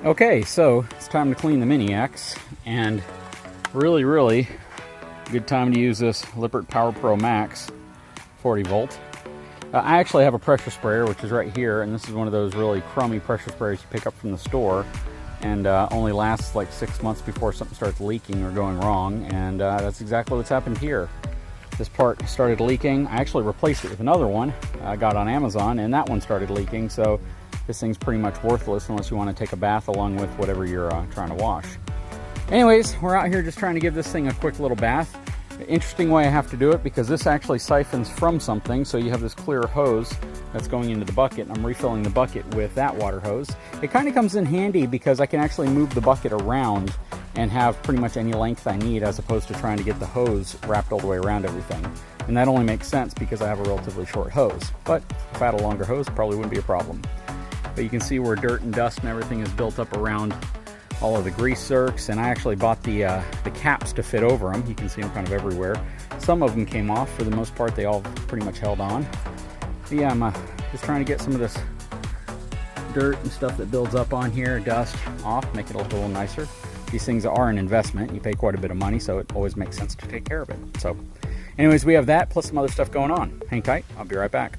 Okay, so it's time to clean the Mini X, and really good time to use this Lippert Power Pro Max 40 volt. I actually have a pressure sprayer, which is right here, and this is one of those really crummy pressure sprayers you pick up from the store, and only lasts like 6 months before something starts leaking or going wrong, and that's exactly what's happened here. This part started leaking. I actually replaced it with another one I got on Amazon, and that one started leaking, so this thing's pretty much worthless unless you want to take a bath along with whatever you're trying to wash. Anyways, we're out here just trying to give this thing a quick little bath. Interesting way I have to do it, because this actually siphons from something, so you have this clear hose that's going into the bucket, and I'm refilling the bucket with that water hose. It kind of comes in handy because I can actually move the bucket around and have pretty much any length I need, as opposed to trying to get the hose wrapped all the way around everything. And that only makes sense because I have a relatively short hose. But if I had a longer hose, it probably wouldn't be a problem. But you can see where dirt and dust and everything is built up around all of the grease zerks, and I actually bought the caps to fit over them. You can see them kind of everywhere. Some of them came off. For the most part, they all pretty much held on. But yeah, I'm just trying to get some of this dirt and stuff that builds up on here, dust, off, make it look a little nicer. These things are an investment. You pay quite a bit of money, so it always makes sense to take care of it. So anyways, we have that plus some other stuff going on. Hang tight, I'll be right back.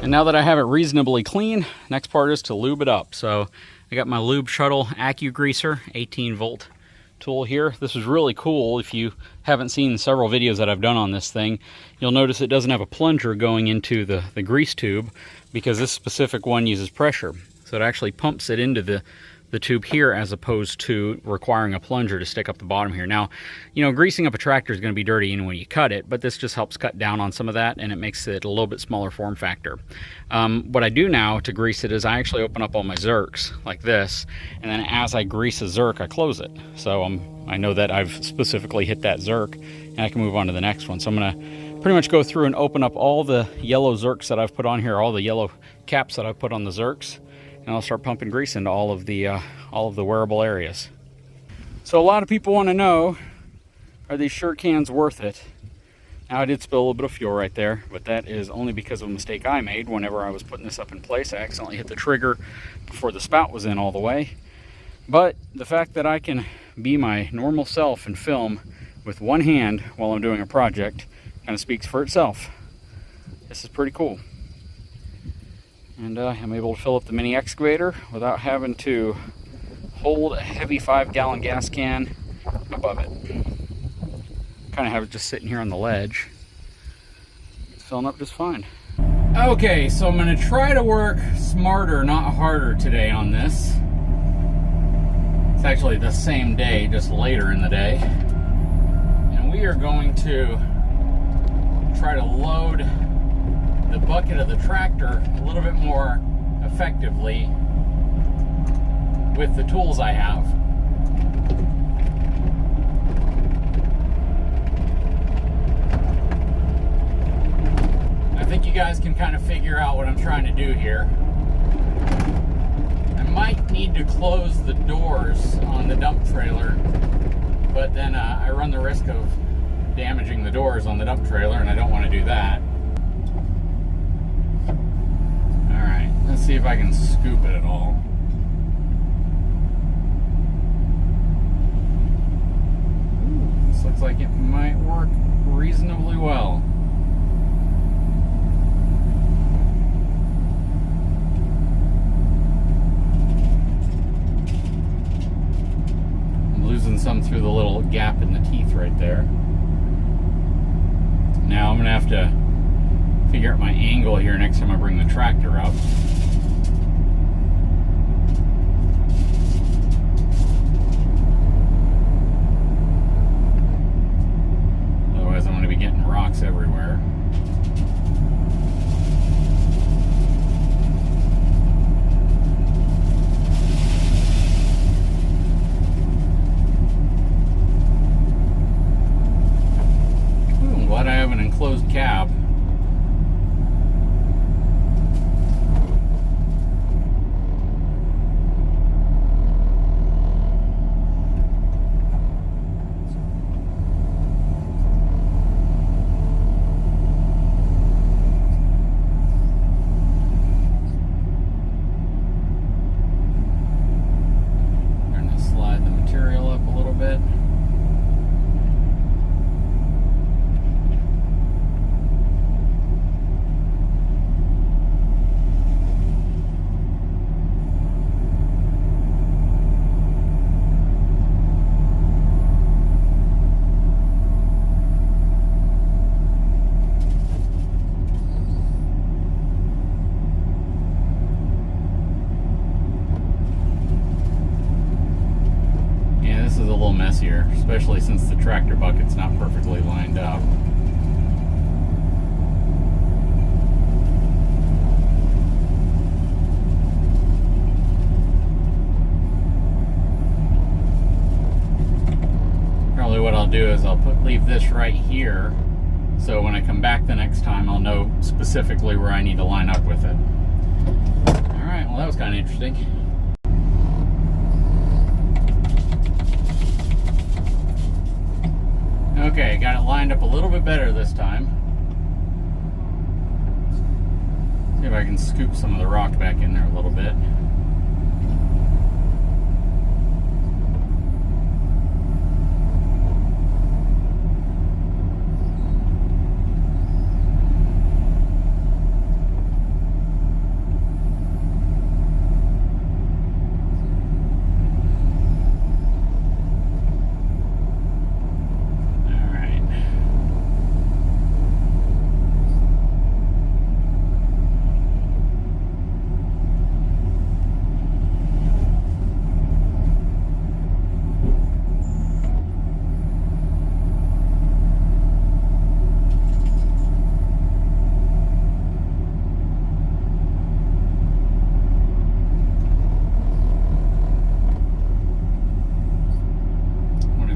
And now that I have it reasonably clean, next part is to lube it up. So I got my Lube Shuttle AccuGreaser 18 volt tool here. This is really cool. If you haven't seen several videos that I've done on this thing, you'll notice it doesn't have a plunger going into the grease tube, because this specific one uses pressure. So it actually pumps it into the tube here, as opposed to requiring a plunger to stick up the bottom here. Now, you know, greasing up a tractor is going to be dirty when you cut it, but this just helps cut down on some of that, and it makes it a little bit smaller form factor. What I do now to grease it is I actually open up all my zerks like this, and then as I grease a zerk, I close it. So I know that I've specifically hit that zerk, and I can move on to the next one. So I'm going to pretty much go through and open up all the yellow zerks that I've put on here, all the yellow caps that I've put on the zerks, and I'll start pumping grease into all of the wearable areas. So a lot of people want to know, are these shirt cans worth it? Now, I did spill a little bit of fuel right there, but that is only because of a mistake I made. Whenever I was putting this up in place, I accidentally hit the trigger before the spout was in all the way. But the fact that I can be my normal self and film with one hand while I'm doing a project kind of speaks for itself. This is pretty cool. And I'm able to fill up the mini excavator without having to hold a heavy 5-gallon gas can above it. Kind of have it just sitting here on the ledge. It's filling up just fine. Okay, so I'm going to try to work smarter, not harder today on this. It's actually the same day, just later in the day. And we are going to try to load the bucket of the tractor a little bit more effectively with the tools I have. I think you guys can kind of figure out what I'm trying to do here. I might need to close the doors on the dump trailer, but then I run the risk of damaging the doors on the dump trailer, and I don't want to do that. Let's see if I can scoop it at all. Ooh, this looks like it might work reasonably well. I'm losing some through the little gap in the teeth right there. Now I'm going to have to figure out my angle here next time I bring the tractor up. Otherwise I'm going to be getting rocks everywhere. little messier, especially since the tractor bucket's not perfectly lined up. Probably what I'll do is I'll leave this right here, so when I come back the next time I'll know specifically where I need to line up with it. Alright, well that was kind of interesting. Okay, got it lined up a little bit better this time. See if I can scoop some of the rock back in there a little bit.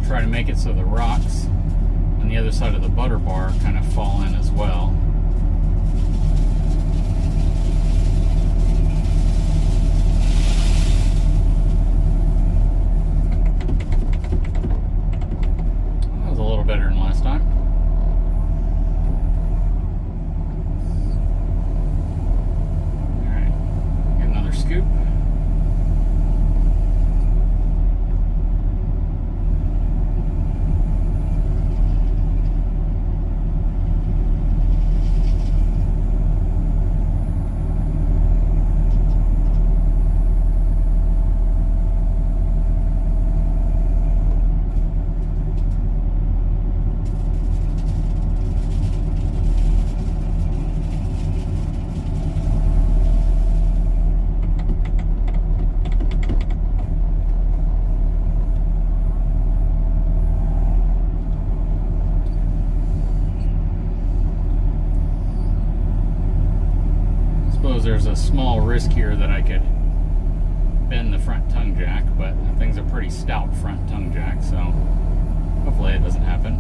Try to make it so the rocks on the other side of the butter bar kind of fall in as well. That was a little better than last time. Alright, get another scoop. There's a small risk here that I could bend the front tongue jack, but that thing's a pretty stout front tongue jack, so hopefully it doesn't happen.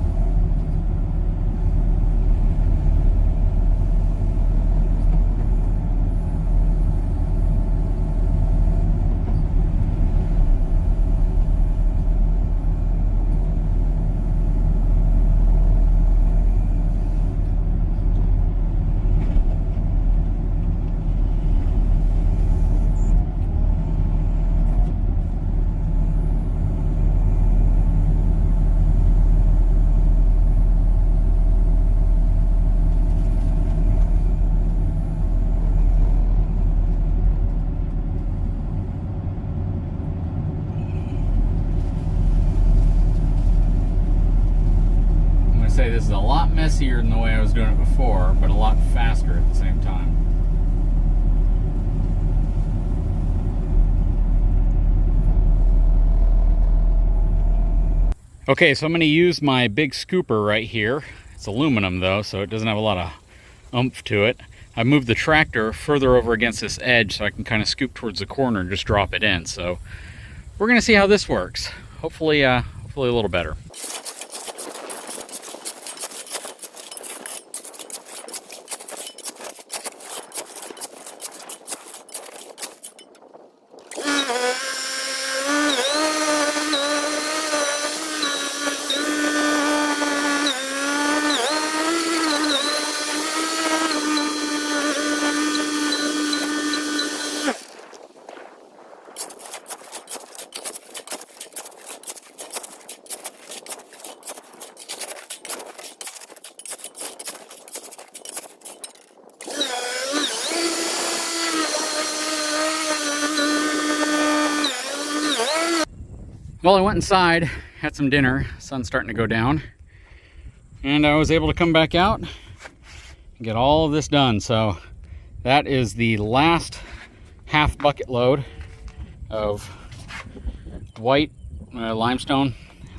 Say this is a lot messier than the way I was doing it before, but a lot faster at the same time. Okay, so I'm going to use my big scooper right here. It's aluminum though, so it doesn't have a lot of oomph to it. I moved the tractor further over against this edge so I can kind of scoop towards the corner and just drop it in. So we're going to see how this works. Hopefully a little better. Well, I went inside, had some dinner, sun's starting to go down, and I was able to come back out and get all of this done. So that is the last half bucket load of white limestone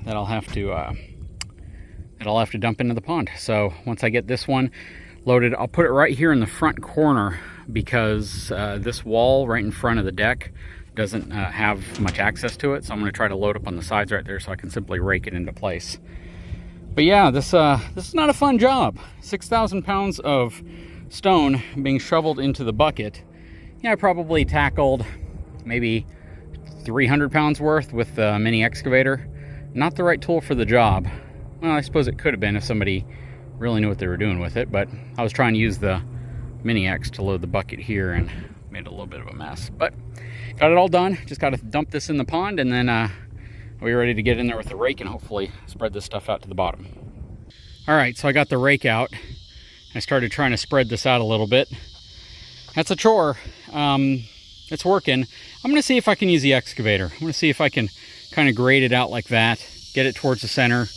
that I'll have to dump into the pond. So once I get this one loaded, I'll put it right here in the front corner, because this wall right in front of the deck doesn't have much access to it. So I'm going to try to load up on the sides right there so I can simply rake it into place. But yeah, this is not a fun job. 6,000 pounds of stone being shoveled into the bucket. Yeah, I probably tackled maybe 300 pounds worth with the mini excavator. Not the right tool for the job. Well, I suppose it could have been if somebody really knew what they were doing with it, but I was trying to use the mini X to load the bucket here and made a little bit of a mess. But got it all done. Just got to dump this in the pond, and then we're ready to get in there with the rake and hopefully spread this stuff out to the bottom. All right, so I got the rake out. I started trying to spread this out a little bit. That's a chore. It's working. I'm going to see if I can use the excavator. I'm going to see if I can kind of grade it out like that, get it towards the center,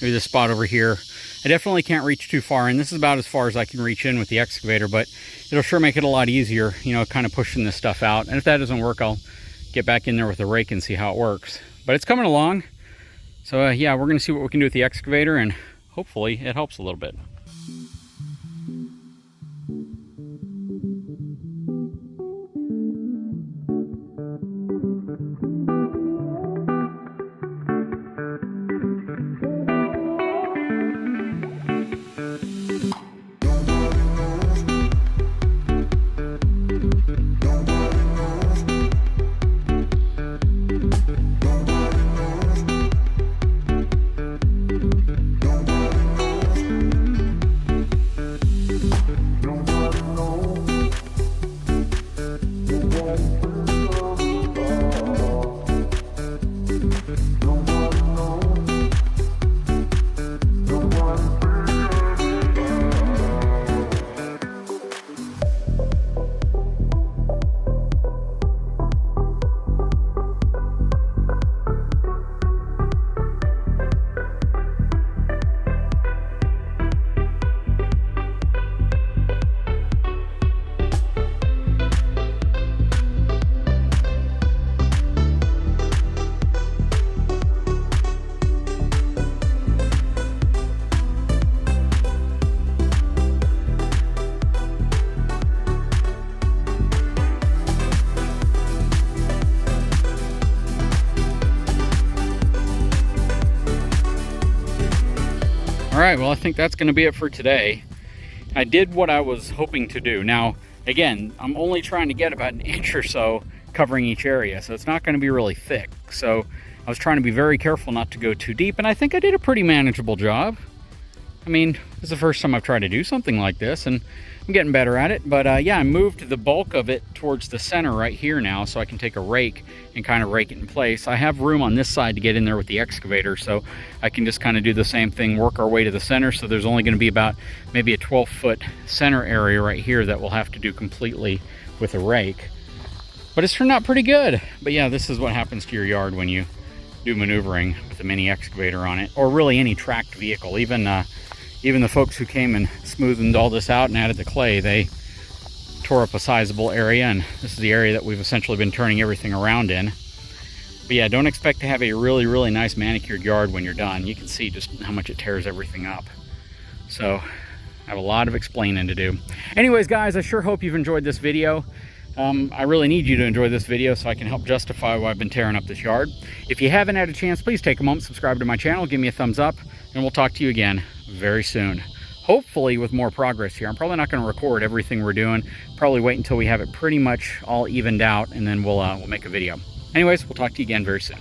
maybe this spot over here. I definitely can't reach too far, and this is about as far as I can reach in with the excavator, but it'll sure make it a lot easier, you know, kind of pushing this stuff out. And if that doesn't work, I'll get back in there with the rake and see how it works. But it's coming along. So yeah, we're going to see what we can do with the excavator, and hopefully it helps a little bit. All right, well, I think that's going to be it for today. I did what I was hoping to do. Now, again, I'm only trying to get about an inch or so covering each area, so it's not going to be really thick. So I was trying to be very careful not to go too deep, and I think I did a pretty manageable job. I mean, it's the first time I've tried to do something like this, and I'm getting better at it. But yeah, I moved the bulk of it towards the center right here now, so I can take a rake and kind of rake it in place. I have room on this side to get in there with the excavator, so I can just kind of do the same thing, work our way to the center. So there's only going to be about maybe a 12-foot center area right here that we'll have to do completely with a rake. But it's turned out pretty good. But yeah, this is what happens to your yard when you do maneuvering with a mini excavator on it, or really any tracked vehicle. Even the folks who came and smoothed all this out and added the clay, they tore up a sizable area, and this is the area that we've essentially been turning everything around in. But yeah, don't expect to have a really nice manicured yard when you're done. You can see just how much it tears everything up. So I have a lot of explaining to do. Anyways, guys, I sure hope you've enjoyed this video. I really need you to enjoy this video so I can help justify why I've been tearing up this yard. If you haven't had a chance, please take a moment, subscribe to my channel, give me a thumbs up, and we'll talk to you again very soon. Hopefully with more progress here. I'm probably not going to record everything we're doing. Probably wait until we have it pretty much all evened out, and then we'll make a video. Anyways, we'll talk to you again very soon.